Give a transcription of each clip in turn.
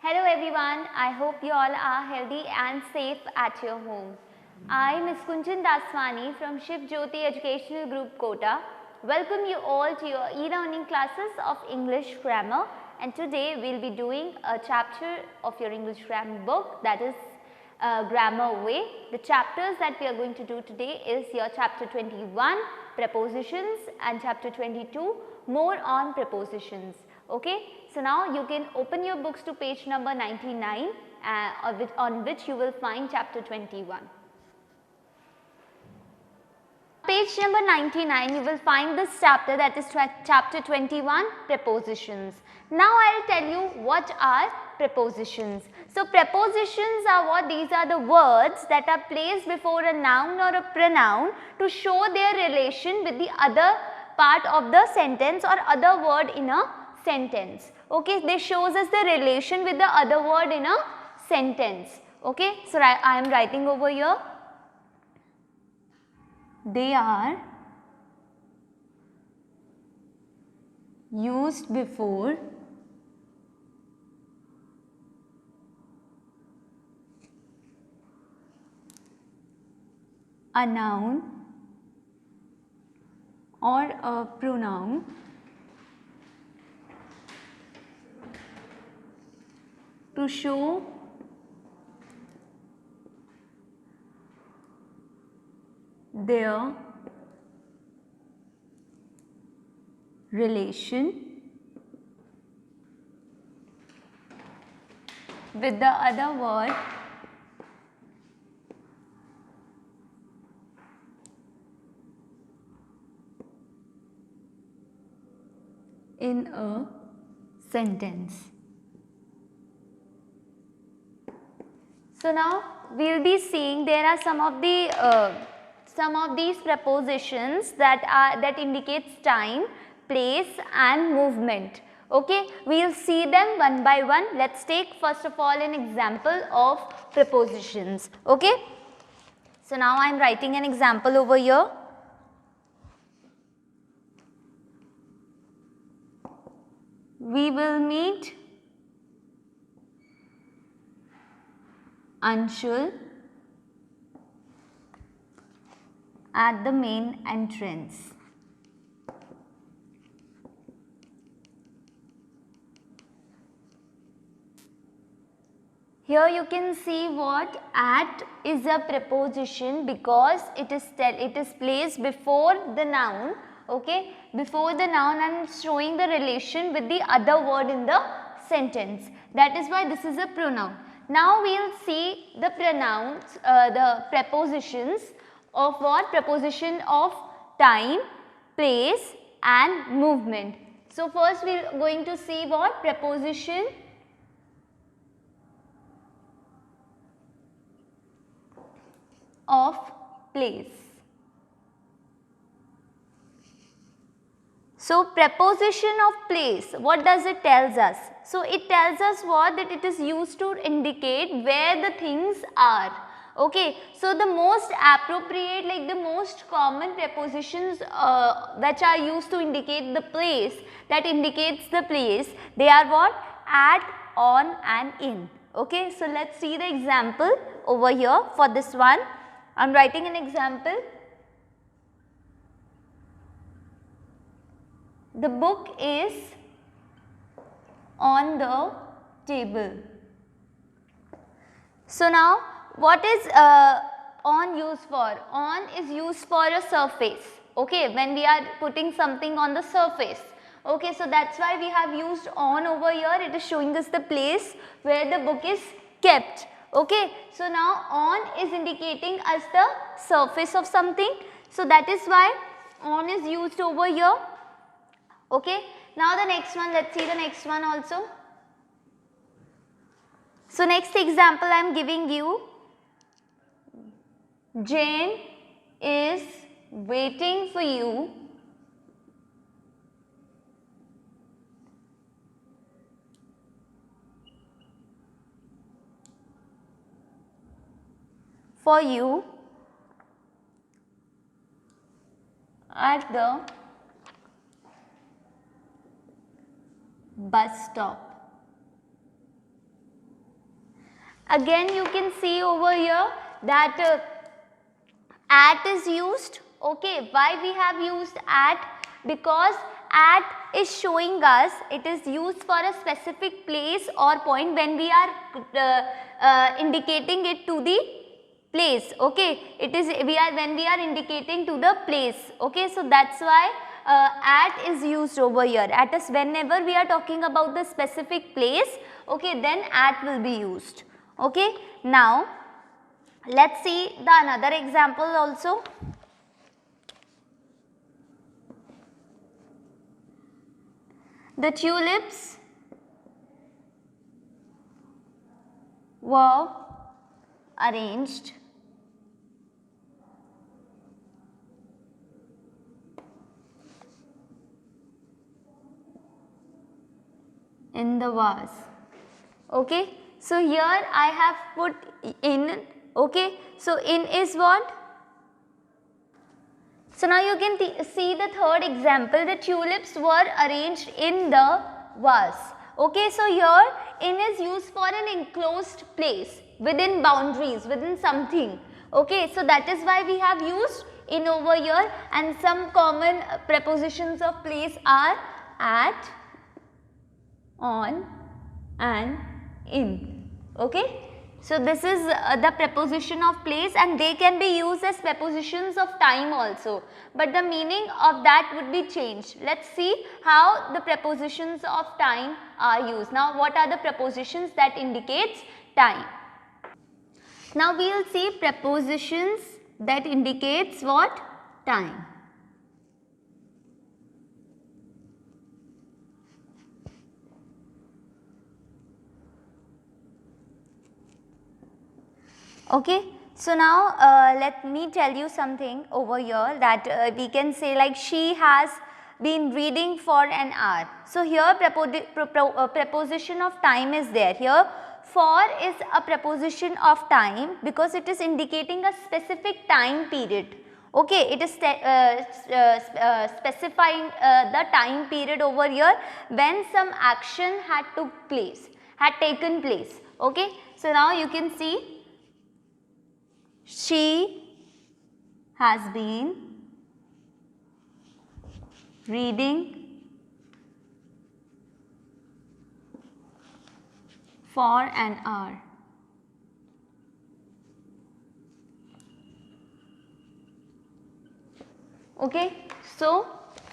Hello everyone, I hope you all are healthy and safe at your home. I, Ms. Kunchan Daswani from Shiv Jyoti Educational Group Kota, welcome you all to your e-learning classes of English grammar, and today we will be doing a chapter of your English grammar book, that is Grammar Way. The chapters that we are going to do today is your chapter 21 prepositions and chapter 22 more on prepositions. Okay, so now you can open your books to page number 99 on which you will find chapter 21. Page number 99 you will find this chapter, that is chapter 21 prepositions. Now I will tell you what are prepositions. So prepositions are what? These are the words that are placed before a noun or a pronoun to show their relation with the other part of the sentence or other word in a sentence. Okay, this shows us the relation with the other word in a sentence. Okay, so I am writing over here. They are used before a noun or a pronoun to show their relation with the other word in a sentence. So now we will be seeing there are some of these prepositions that indicates time, place and movement. Okay, we will see them one by one. Let's take first of all an example of prepositions. Okay, so now I am writing an example over here. We will meet Anshul at the main entrance. Here you can see what at is a preposition because it is placed before the noun. Okay, before the noun and showing the relation with the other word in the sentence. That is why this is a pronoun. Now we will see the pronouns, the prepositions of what? Preposition of time, place and movement. So first we are going to see what? Preposition of place. So preposition of place, what does it tells us? So it tells us what? That it is used to indicate where the things are. Okay, so the most appropriate, like the most common prepositions which are used to indicate the place, that indicates the place, they are what? At, on and in. Okay, so let's see the example over here for this one. I am writing an example. The book is on the table. So now what is on used for? On is used for a surface. Okay, when we are putting something on the surface. Okay, so that's why we have used on over here. It is showing us the place where the book is kept. Okay, so now on is indicating us the surface of something. So that is why on is used over here. Okay, now the next one, let's see the next one also. So next example I am giving you. Jane is waiting for you at the bus stop. Again you can see over here that at is used. Okay, why we have used at? Because at is showing us, it is used for a specific place or point when we are indicating it to the place. Okay, it is when we are indicating to the place. Okay, so that's why at is used over here. At is whenever we are talking about the specific place, okay, then at will be used. Okay, now let's see the another example also. The tulips were arranged in the vase. Okay, so here I have put in. Okay, so in is what? So now you can see the third example, the tulips were arranged in the vase. Okay, so here in is used for an enclosed place, within boundaries, within something. Okay, so that is why we have used in over here, and some common prepositions of place are at, on and in. Okay. So this is the preposition of place, and they can be used as prepositions of time also, but the meaning of that would be changed. Let's see how the prepositions of time are used. Now what are the prepositions that indicates time? Now we will see prepositions that indicates what? Time. Okay, so now let me tell you something over here that we can say, like, she has been reading for an hour. So here preposition of time is there. Here for is a preposition of time because it is indicating a specific time period. Okay, it is specifying the time period over here when some action had taken place. Okay, so now you can see, she has been reading for an hour. Okay, so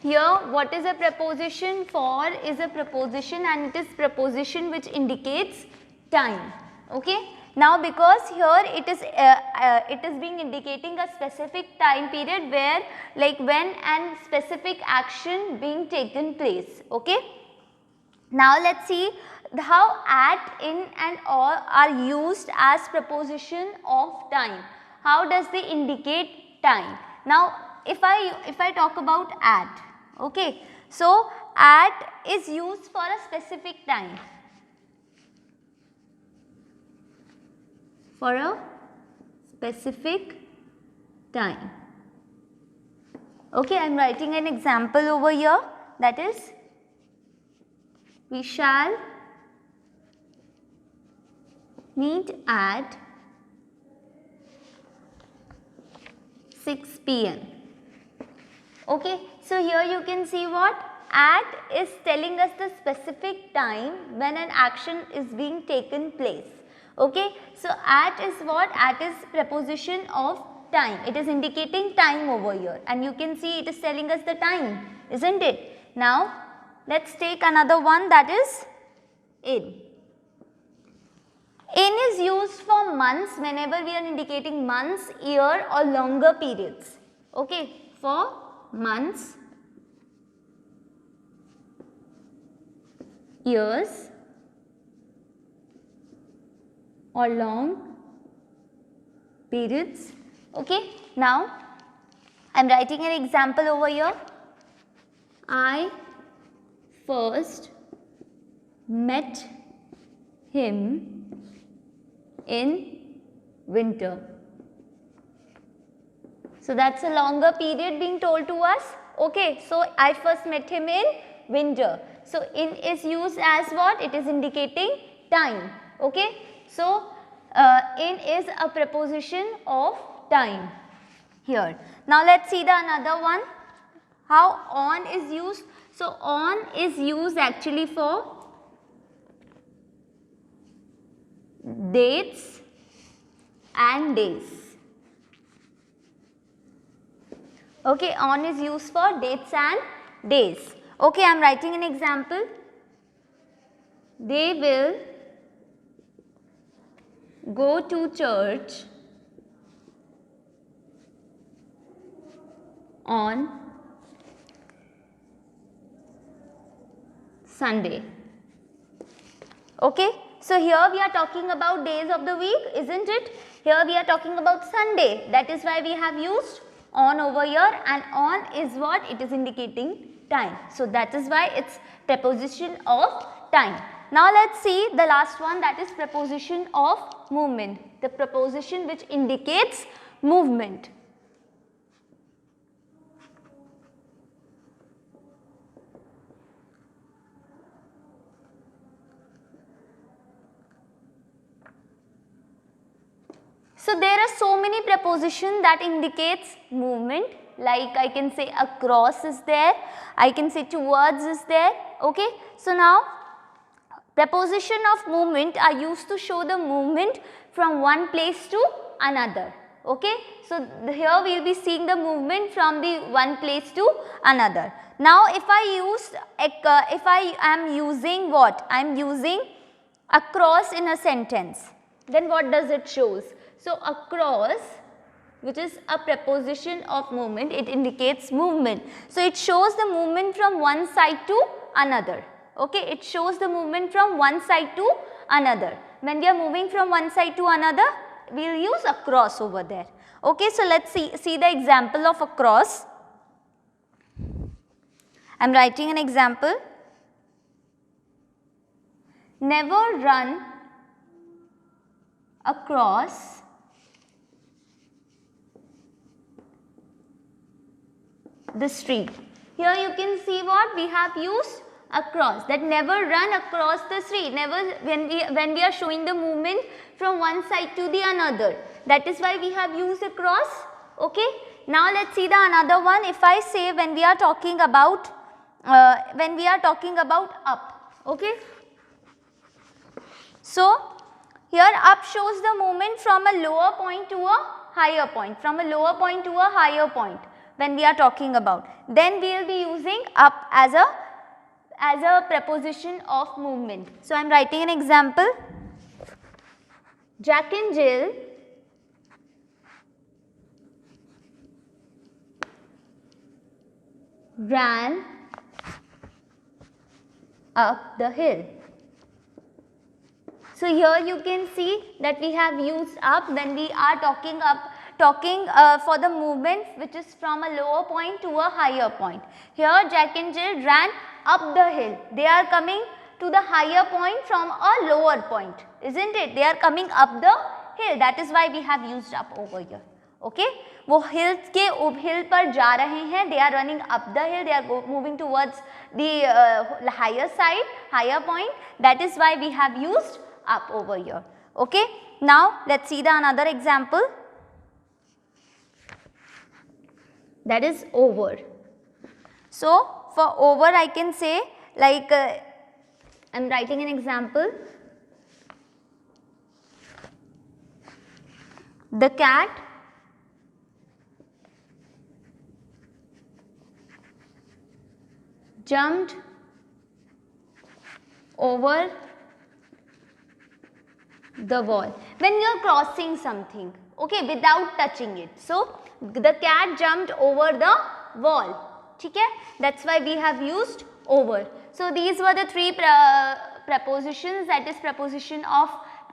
here what is a preposition? For is a preposition, and it is preposition which indicates time. Okay. Now because here it is being indicating a specific time period where, like, when and specific action being taken place. Okay. Now let's see how at, in and or are used as preposition of time. How does they indicate time? Now if I talk about at, okay, so at is used for a specific time. For a specific time. Okay, I am writing an example over here, that is, we shall meet at 6 p.m. Okay, so here you can see what? At is telling us the specific time when an action is being taken place. Okay, so at is what? At is preposition of time. It is indicating time over here, and you can see it is telling us the time, isn't it? Now let's take another one, that is in. In is used for months whenever we are indicating months, year or longer periods. Okay, for months, years or long periods. Okay, now I am writing an example over here. I first met him in winter. So that's a longer period being told to us. Okay, so I first met him in winter. So in is used as what? It is indicating time. Okay, so in is a preposition of time here. Now let's see the another one, how on is used. So on is used actually for dates and days. Okay, on is used for dates and days. Okay, I am writing an example. They will go to church on Sunday. Okay, so here we are talking about days of the week, isn't it? Here we are talking about Sunday. That is why we have used on over here, and on is what? It is indicating time. So that is why it's preposition of time. Now let's see the last one, that is preposition of movement. The preposition which indicates movement. So there are so many prepositions that indicates movement, like I can say across is there, I can say towards is there. Okay, so now preposition of movement are used to show the movement from one place to another. Okay, so here we will be seeing the movement from the one place to another. Now if I am using what? I am using across in a sentence, then what does it shows? So across, which is a preposition of movement, it indicates movement. So it shows the movement from one side to another. Okay, it shows the movement from one side to another. When we are moving from one side to another, we will use across over there. Okay, so let's see the example of across. I am writing an example. Never run across the street. Here you can see what we have used across, that never run across the street, never when we are showing the movement from one side to the another. That is why we have used across. Okay, now let's see the another one. If I say when we are talking about up. Okay, so here up shows the movement from a lower point to a higher point, from a lower point to a higher point when we are talking about. Then we will be using up as a preposition of movement. So I am writing an example. Jack and Jill ran up the hill. So here you can see that we have used up when we are talking for the movement which is from a lower point to a higher point. Here Jack and Jill ran up the hill. They are coming to the higher point from a lower point, isn't it? They are coming up the hill. That is why we have used up over here. Okay, वो hill पर जा रहे हैं. They are running up the hill. They are moving towards the higher side, higher point. That is why we have used up over here. Okay, now let's see the another example. That is over. So for over I can say like I am writing an example. The cat jumped over the wall. When you are crossing something, okay, without touching it. So the cat jumped over the wall. Okay, that's why we have used over. So these were the three prepositions, that is preposition of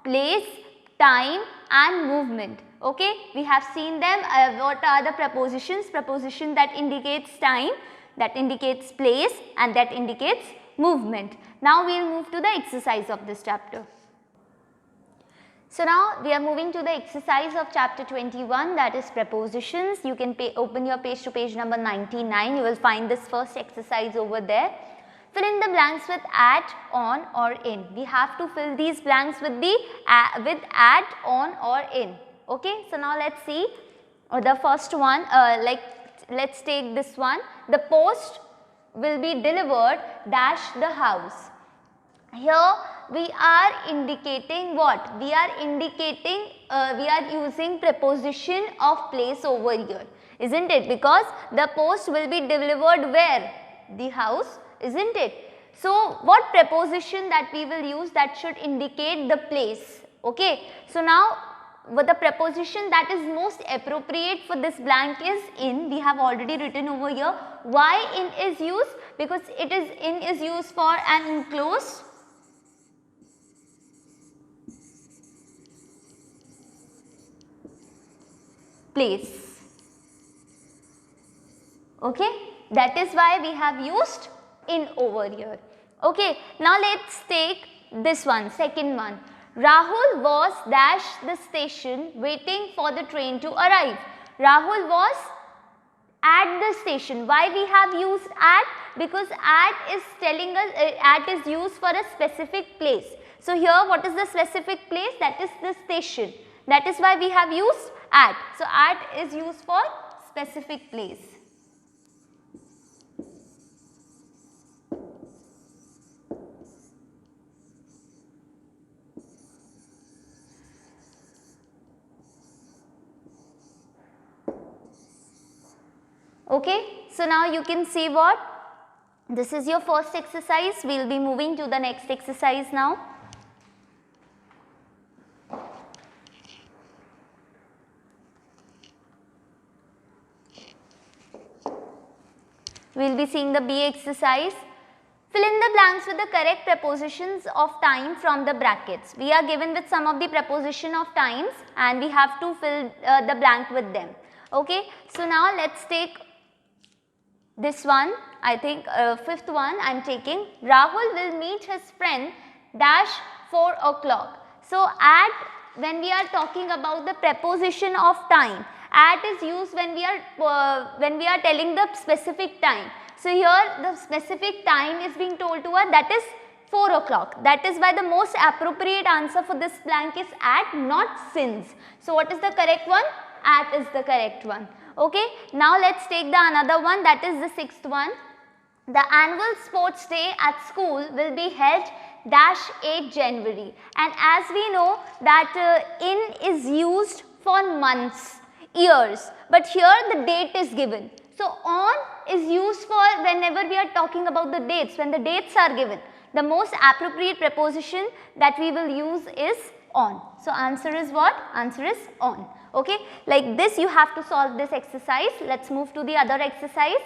place, time and movement. Okay, we have seen them. What are the prepositions? Preposition that indicates time, that indicates place and that indicates movement. Now we will move to the exercise of this chapter. So now we are moving to the exercise of chapter 21, that is prepositions. You can open your page to page number 99. You will find this first exercise over there. Fill in the blanks with at, on or in. We have to fill these blanks with the at, on or in. Okay, so now let's see the first one. Let's take this one. The post will be delivered dash the house. Here we are indicating what? We are indicating, we are using preposition of place over here, isn't it? Because the post will be delivered where? The house, isn't it? So what preposition that we will use that should indicate the place? Okay. So now what the preposition that is most appropriate for this blank is in. We have already written over here. Why in is used? Because it is in is used for an enclosed place. Okay, that is why we have used in over here. Okay, now let's take this one, second one. Rahul was dash the station waiting for the train to arrive. Rahul was at the station. Why we have used at? Because at is telling us, at is used for a specific place. So here what is the specific place? That is the station. That is why we have used at. So at is used for specific place. Okay, so now you can see what? This is your first exercise. We will be moving to the next exercise now. We will be seeing the B exercise. Fill in the blanks with the correct prepositions of time from the brackets. We are given with some of the preposition of times and we have to fill the blank with them. Okay, so now let's take this one. I think fifth one I am taking. Rahul will meet his friend dash 4 o'clock. So at, when we are talking about the preposition of time, at is used when we are telling the specific time. So here the specific time is being told to us, that is 4 o'clock. That is why the most appropriate answer for this blank is at, not since. So what is the correct one? At is the correct one. Okay. Now let's take the another one, that is the sixth one. The annual sports day at school will be held dash 8 January. And as we know that in is used for months, years, but here the date is given. So on is used for whenever we are talking about the dates, when the dates are given. The most appropriate preposition that we will use is on. So answer is what? Answer is on. Okay, like this you have to solve this exercise. Let's move to the other exercise.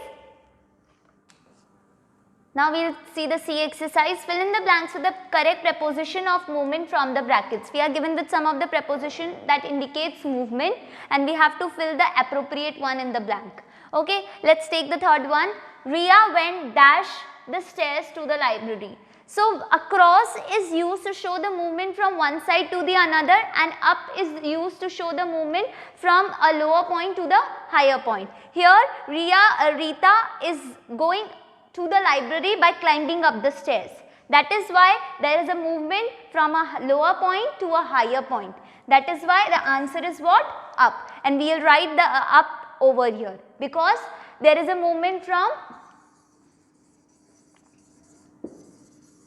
Now we will see the C exercise. Fill in the blanks with the correct preposition of movement from the brackets. We are given with some of the preposition that indicates movement and we have to fill the appropriate one in the blank. Okay, let's take the third one. Riya went dash the stairs to the library. So across is used to show the movement from one side to the another and up is used to show the movement from a lower point to the higher point. Here Rita is going to the library by climbing up the stairs. That is why there is a movement from a lower point to a higher point. That is why the answer is what? Up. And we will write the up over here because there is a movement from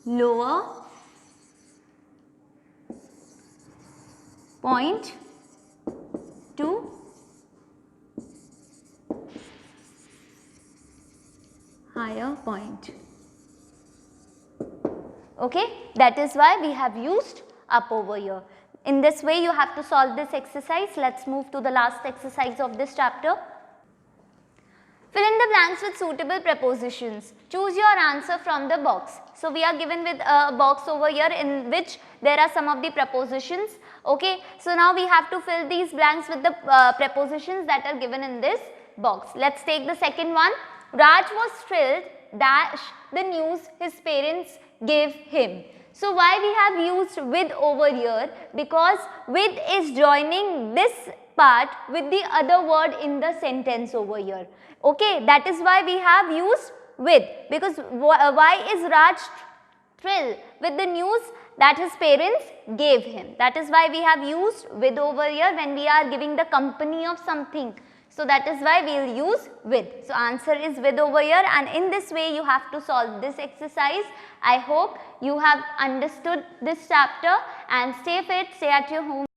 lower point to higher point. Okay, that is why we have used up over here. In this way you have to solve this exercise. Let's move to the last exercise of this chapter. Fill in the blanks with suitable prepositions. Choose your answer from the box. So we are given with a box over here in which there are some of the prepositions. Okay, so now we have to fill these blanks with the prepositions that are given in this box. Let's take the second one. Raj was thrilled dash the news his parents gave him. So why we have used with over here? Because with is joining this part with the other word in the sentence over here. Okay, that is why we have used with, because why is Raj thrilled? With the news that his parents gave him. That is why we have used with over here when we are giving the company of something. So that is why we will use with. So answer is with over here, and in this way you have to solve this exercise. I hope you have understood this chapter, and stay fit, stay at your home.